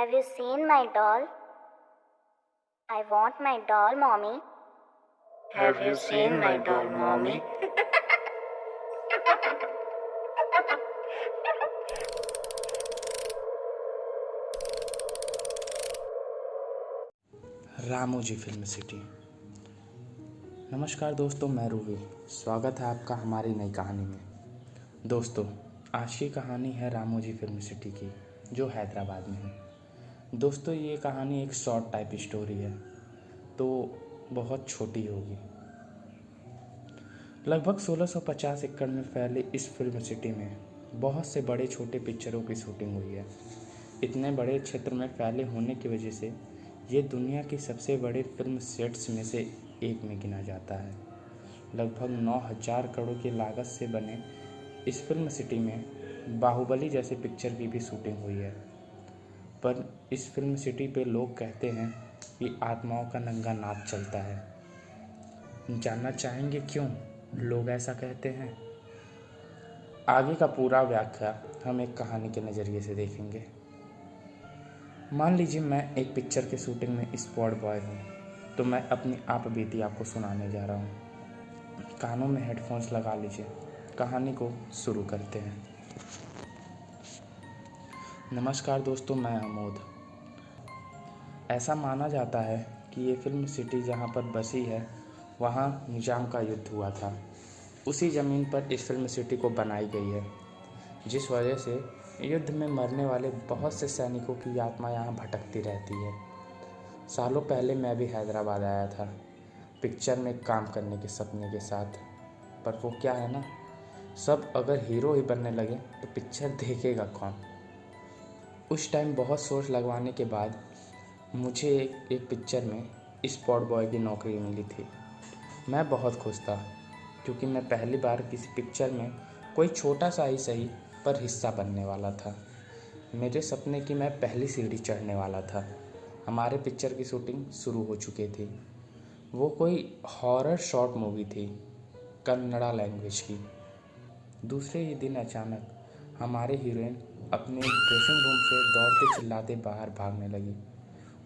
Have you seen my doll? I want my doll, mommy. Have you seen my doll, mommy? Ramoji film city. नमस्कार दोस्तों, मैं रूही। स्वागत है आपका हमारी नई कहानी में। दोस्तों, आज की कहानी है रामोजी फिल्म सिटी की, जो हैदराबाद में है। दोस्तों, ये कहानी एक शॉर्ट टाइप स्टोरी है, तो बहुत छोटी होगी। लगभग 1650 एकड़ में फैले इस फिल्म सिटी में बहुत से बड़े छोटे पिक्चरों की शूटिंग हुई है। इतने बड़े क्षेत्र में फैले होने की वजह से ये दुनिया की सबसे बड़े फिल्म सेट्स में से एक में गिना जाता है। लगभग 9000 करोड़ की लागत से बने इस फिल्म सिटी में बाहुबली जैसे पिक्चर की भी शूटिंग हुई है। पर इस फिल्म सिटी पे लोग कहते हैं कि आत्माओं का नंगा नाच चलता है। जानना चाहेंगे क्यों लोग ऐसा कहते हैं? आगे का पूरा व्याख्या हम एक कहानी के नज़रिए से देखेंगे। मान लीजिए मैं एक पिक्चर के शूटिंग में स्पॉट बॉय हूँ, तो मैं अपनी आप बीती आपको सुनाने जा रहा हूँ। कानों में हेडफोन्स लगा लीजिए, कहानी को शुरू करते हैं। नमस्कार दोस्तों, मैं अमोद। ऐसा माना जाता है कि ये फिल्म सिटी जहाँ पर बसी है, वहाँ निजाम का युद्ध हुआ था। उसी ज़मीन पर इस फिल्म सिटी को बनाई गई है, जिस वजह से युद्ध में मरने वाले बहुत से सैनिकों की आत्मा यहाँ भटकती रहती है। सालों पहले मैं भी हैदराबाद आया था पिक्चर में काम करने के सपने के साथ। पर वो क्या है ना, सब अगर हीरो ही बनने लगे तो पिक्चर देखेगा कौन। उस टाइम बहुत सोच लगवाने के बाद मुझे एक पिक्चर में स्पॉट बॉय की नौकरी मिली थी। मैं बहुत खुश था, क्योंकि मैं पहली बार किसी पिक्चर में कोई छोटा सा ही सही पर हिस्सा बनने वाला था। मेरे सपने की मैं पहली सीढ़ी चढ़ने वाला था। हमारे पिक्चर की शूटिंग शुरू हो चुकी थी। वो कोई हॉरर शॉर्ट मूवी थी, कन्नड़ा लैंग्वेज की। दूसरे ही दिन अचानक हमारे हीरोइन अपने ड्रेसिंग रूम से दौड़ते चिल्लाते बाहर भागने लगी।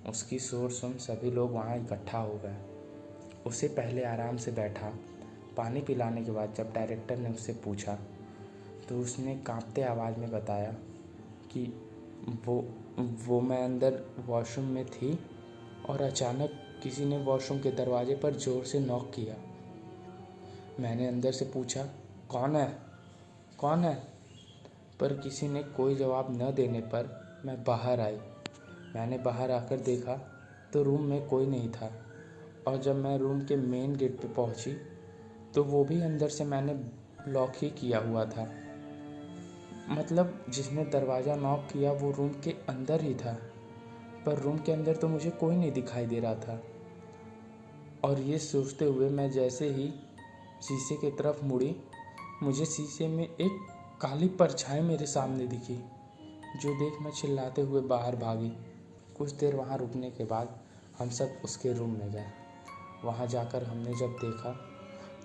उसकी शोर सुन सभी लोग वहाँ इकट्ठा हो गए। उसे पहले आराम से बैठा पानी पिलाने के बाद जब डायरेक्टर ने उससे पूछा, तो उसने कांपते आवाज़ में बताया कि वो मैं अंदर वॉशरूम में थी और अचानक किसी ने वॉशरूम के दरवाजे पर ज़ोर से नॉक किया। मैंने अंदर से पूछा, कौन है, कौन है? पर किसी ने कोई जवाब न देने पर मैं बाहर आई। मैंने बाहर आकर देखा तो रूम में कोई नहीं था, और जब मैं रूम के मेन गेट पे पहुंची तो वो भी अंदर से मैंने लॉक ही किया हुआ था। मतलब जिसने दरवाज़ा नॉक किया वो रूम के अंदर ही था, पर रूम के अंदर तो मुझे कोई नहीं दिखाई दे रहा था। और ये सोचते हुए मैं जैसे ही शीशे की तरफ मुड़ी, मुझे शीशे में एक काली परछाई मेरे सामने दिखी, जो देख मैं चिल्लाते हुए बाहर भागी। कुछ देर वहाँ रुकने के बाद हम सब उसके रूम में गए। वहाँ जाकर हमने जब देखा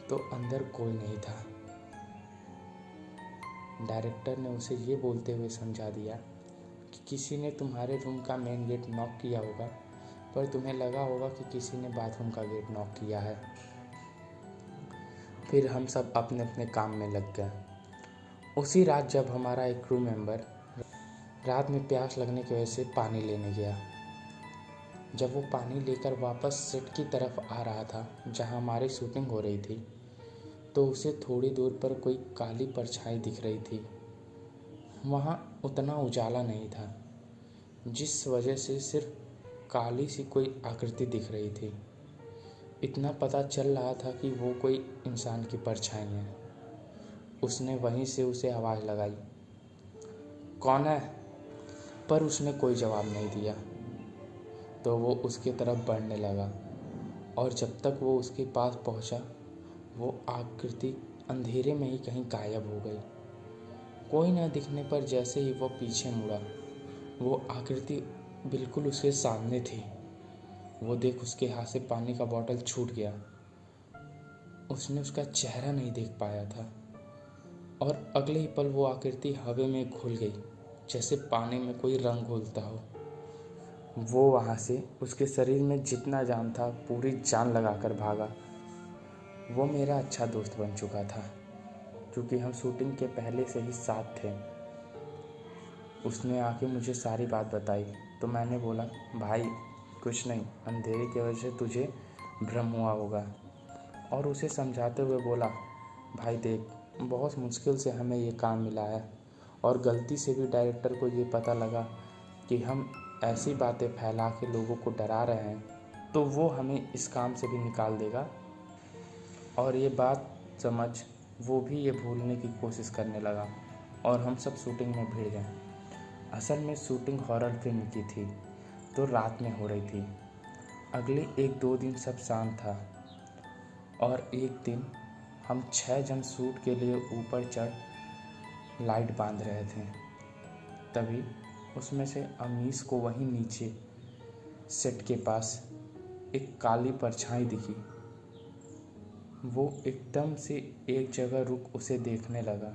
तो अंदर कोई नहीं था। डायरेक्टर ने उसे ये बोलते हुए समझा दिया कि किसी ने तुम्हारे रूम का मेन गेट नॉक किया होगा, पर तुम्हें लगा होगा कि किसी ने बाथरूम का गेट नॉक किया है। फिर हम सब अपने अपने काम में लग गए। उसी रात जब हमारा एक क्रू मेंबर रात में प्यास लगने की वजह से पानी लेने गया, जब वो पानी लेकर वापस सेट की तरफ आ रहा था जहाँ हमारी शूटिंग हो रही थी, तो उसे थोड़ी दूर पर कोई काली परछाई दिख रही थी। वहाँ उतना उजाला नहीं था, जिस वजह से सिर्फ काली सी कोई आकृति दिख रही थी। इतना पता चल रहा था कि वो कोई इंसान की परछाई है। उसने वहीं से उसे आवाज़ लगाई, कौन है? पर उसने कोई जवाब नहीं दिया। तो वो उसके तरफ बढ़ने लगा, और जब तक वो उसके पास पहुंचा, वो आकृति अंधेरे में ही कहीं गायब हो गई। कोई न दिखने पर जैसे ही वो पीछे मुड़ा, वो आकृति बिल्कुल उसके सामने थी। वो देख उसके हाथ से पानी का बोतल छूट गया। उसने उसका चेहरा नहीं देख पाया था, और अगले ही पल वो आकृति हवा में घुल गई, जैसे पानी में कोई रंग घुलता हो। वो वहाँ से उसके शरीर में जितना जान था पूरी जान लगाकर भागा। वो मेरा अच्छा दोस्त बन चुका था क्योंकि हम शूटिंग के पहले से ही साथ थे। उसने आके मुझे सारी बात बताई तो मैंने बोला, भाई कुछ नहीं, अंधेरे की वजह से तुझे भ्रम हुआ होगा। और उसे समझाते हुए बोला, भाई देख, बहुत मुश्किल से हमें ये काम मिला है और गलती से भी डायरेक्टर को ये पता लगा कि हम ऐसी बातें फैला के लोगों को डरा रहे हैं तो वो हमें इस काम से भी निकाल देगा। और ये बात समझ वो भी ये भूलने की कोशिश करने लगा और हम सब शूटिंग में भिड़ गए। असल में शूटिंग हॉरर फिल्म की थी तो रात में हो रही थी। अगले 1-2 दिन सब शांत था और एक दिन हम 6 जन शूट के लिए ऊपर चढ़ लाइट बांध रहे थे। तभी उसमें से अमीश को वहीं नीचे सेट के पास एक काली परछाई दिखी। वो एकदम से एक जगह रुक उसे देखने लगा।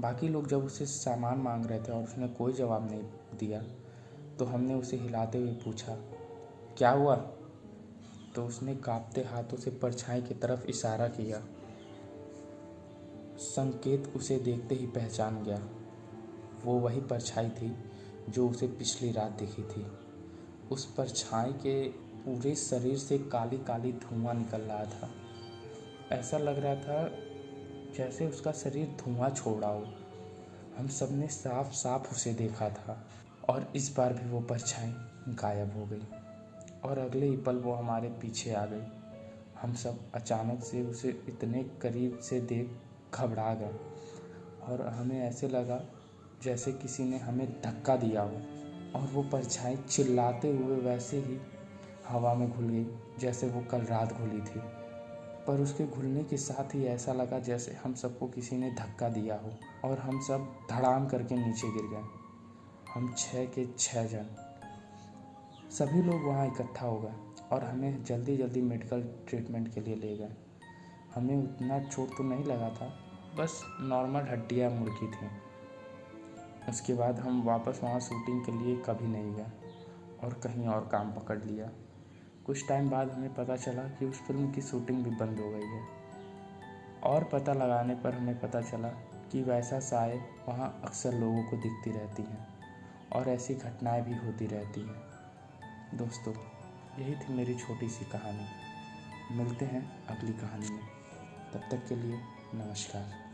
बाकी लोग जब उससे सामान मांग रहे थे और उसने कोई जवाब नहीं दिया तो हमने उसे हिलाते हुए पूछा, क्या हुआ? तो उसने कांपते हाथों से परछाई की तरफ इशारा किया। संकेत उसे देखते ही पहचान गया। वो वही परछाई थी जो उसे पिछली रात दिखी थी। उस परछाई के पूरे शरीर से काली काली धुआं निकल रहा था। ऐसा लग रहा था जैसे उसका शरीर धुआं छोड़ रहा हो। हम सब ने साफ साफ उसे देखा था और इस बार भी वो परछाई गायब हो गई और अगले ही पल वो हमारे पीछे आ गई। हम सब अचानक से उसे इतने करीब से देख घबरा गए और हमें ऐसे लगा जैसे किसी ने हमें धक्का दिया हो। और वो परछाई चिल्लाते हुए वैसे ही हवा में घुल गई जैसे वो कल रात घुली थी। पर उसके घुलने के साथ ही ऐसा लगा जैसे हम सबको किसी ने धक्का दिया हो और हम सब धड़ाम करके नीचे गिर गए। हम 6 के 6 जन। सभी लोग वहाँ इकट्ठा हो गए और हमें जल्दी जल्दी मेडिकल ट्रीटमेंट के लिए ले गए। हमें उतना चोट तो नहीं लगा था, बस नॉर्मल हड्डियाँ मुड़की थी। उसके बाद हम वापस वहाँ शूटिंग के लिए कभी नहीं गए और कहीं और काम पकड़ लिया। कुछ टाइम बाद हमें पता चला कि उस फिल्म की शूटिंग भी बंद हो गई है और पता लगाने पर हमें पता चला कि वैसा साए वहाँ अक्सर लोगों को दिखती रहती हैं और ऐसी घटनाएं भी होती रहती हैं। दोस्तों, यही थी मेरी छोटी सी कहानी। मिलते हैं अगली कहानी में। तब तक के लिए नमस्कार।